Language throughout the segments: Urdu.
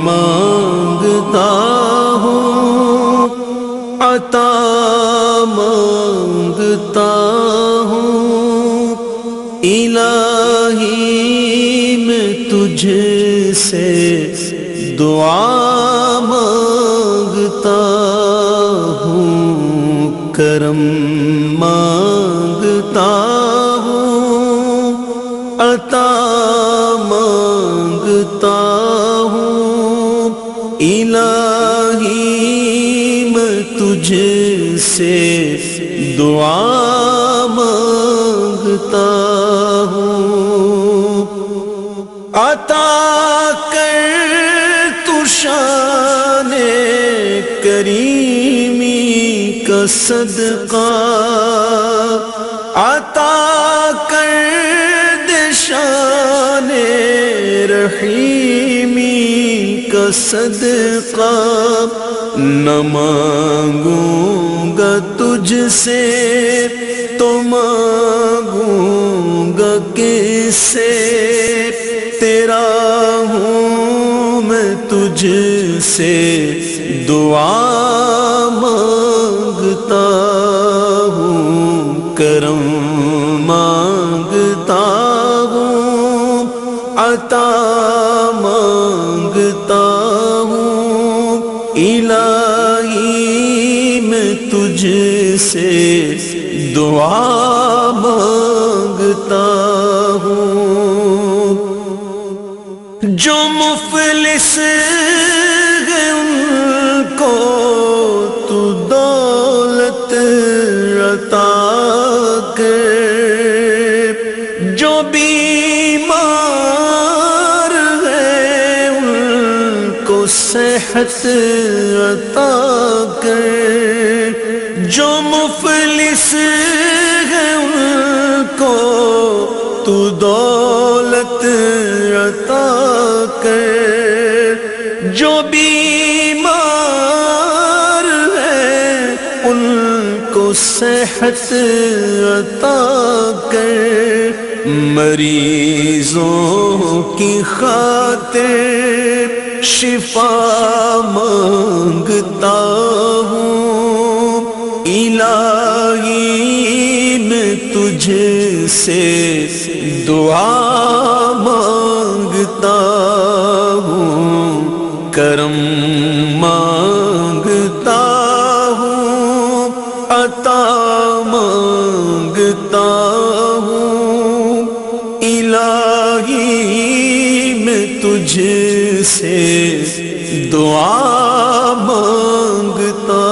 مانگتا ہوں، عطا مانگتا ہوں، الہی میں تجھ سے دعا مانگتا ہوں، کرم مانگتا ہوں، عطا مانگتا ہوں، الہی میں تجھ سے دعا مانگتا ہوں، عطا کر تو شان کریمی کا صدقہ، عطا کر دے شان رحیمی کا صدقہ، نہ مانگوں گا تجھ سے تو مانگوں گا کس سے، تیرا ہوں میں تجھ سے دعا مانگتا ہوں، کرم مانگتا ہوں، عطا مانگتا ہوں، الہی میں تجھ سے دعا مانگتا ہوں، جو مفلس ہیں ان کو تو دولت عطا کر، جو بیمار ہیں ان کو صحت عطا کر، جو مفلس ہیں ان کو تو دولت عطا کر، جو بیمار ہیں ان کو صحت عطا کر، مریضوں کی خاطر شفا مانگتا ہوں، الہی میں تجھ سے دعا مانگتا ہوں، کرم مانگتا ہوں، عطا مانگتا ہوں، الہی میں تجھ سے دعا مانگتا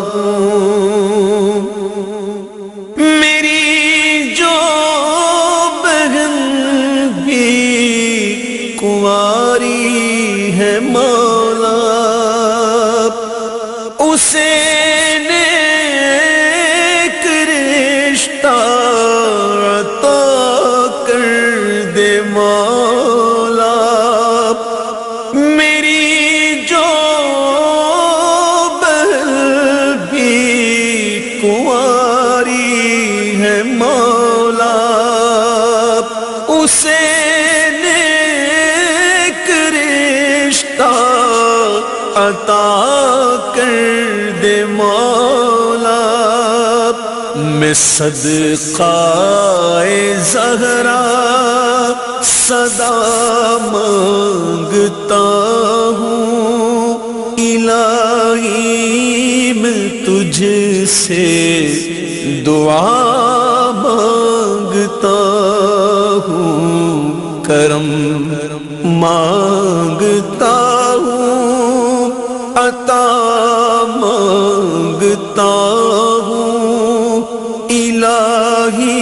ہوں، میری جو بہن بھی کنواری ہے مولا، اسے نیک رشتہ عطا کر دے مولا، میری جو بہن بھی کنواری ہے مولا، اسے نیک رشتہ عطا کر دے مولا، میں صدقہ زہرا صدا مانگتا ہوں، الہی میں تجھ سے دعا مانگتا ہوں، کرم مانگتا ہوں، عطا مانگتا ہوں، الہی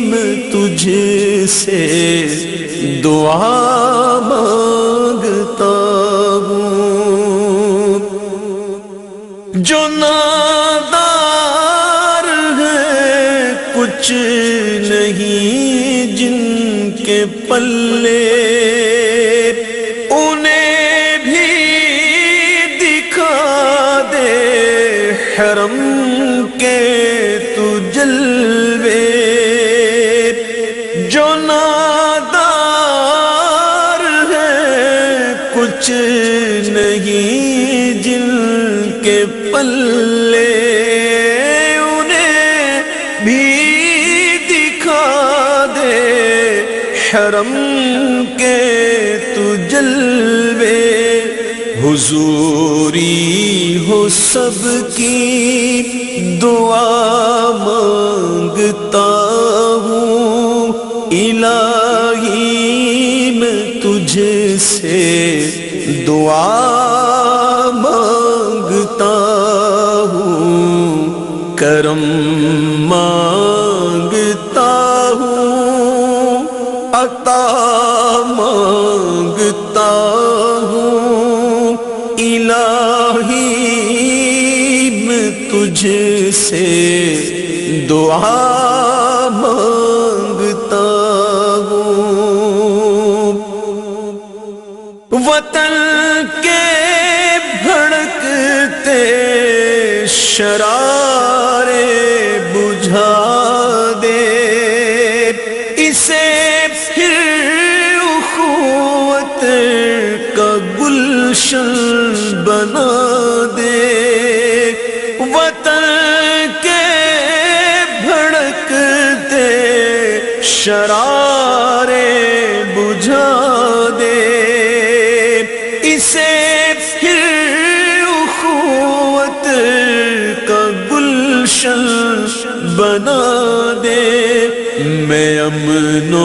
میں تجھ سے دعا مانگتا ہوں، جو نادار ہیں کچھ نہیں جن کے پلے، انہیں بھی دکھا دے حرم کے تو جلوے، جو نادار ہیں کچھ تلے انہیں بھی دکھا دے حرم کے تو جلوے، حضوری ہو سب کی دعا مانگتا ہوں، الہی میں تجھ سے دعا مانگتا ہوں، کرم مانگتا ہوں، عطا مانگتا ہوں، الہی میں تجھ سے دعا مانگتا ہوں۔ وطن کے بھڑکتے شرارے بجھا دے، اسے پھر اخوت کا گلشن بنا دے، وطن کے بھڑکتے شرارے بجھا دے، اسے پھر اخوت کا گلشن بنا دے، میں امن و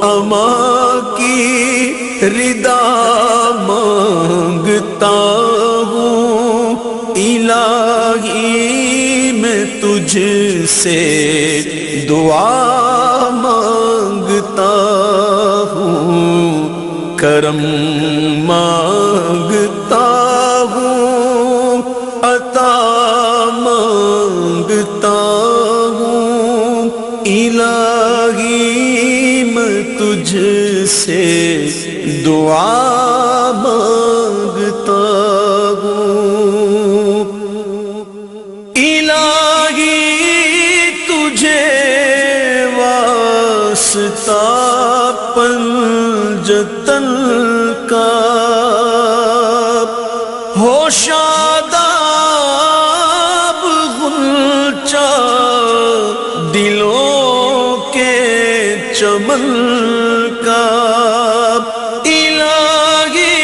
امان کی رضا مانگتا ہوں، الہی میں تجھ سے دعا مانگتا ہوں، کرم مانگتا ہوں، عطا مانگتا ہوں، الہی میں تجھ سے دعا مانگتا ہوں، الہی تجھے واسطہ پنجتن کا، ہو شاداب غنچہ دلوں کے چمن کا، الہی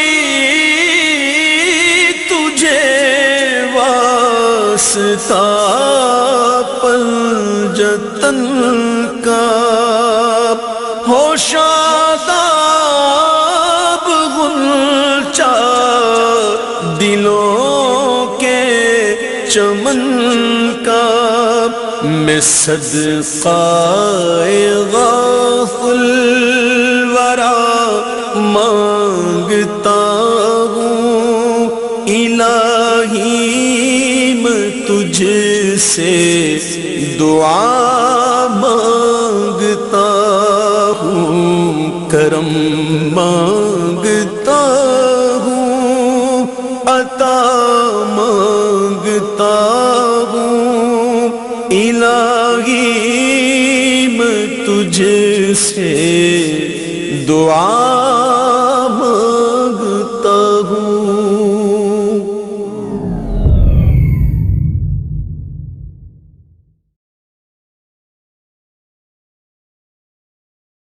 تجھے واسطہ پنجتن کا، ہو شاداب غنچہ دلوں کے چمن کا، میں صدقہ غوث الورا مانگتا ہوں، الہی میں تجھ سے دعا مانگتا ہوں، کرم مانگتا ہوں، عطا مانگتا ہوں، الہی میں تجھ سے دعا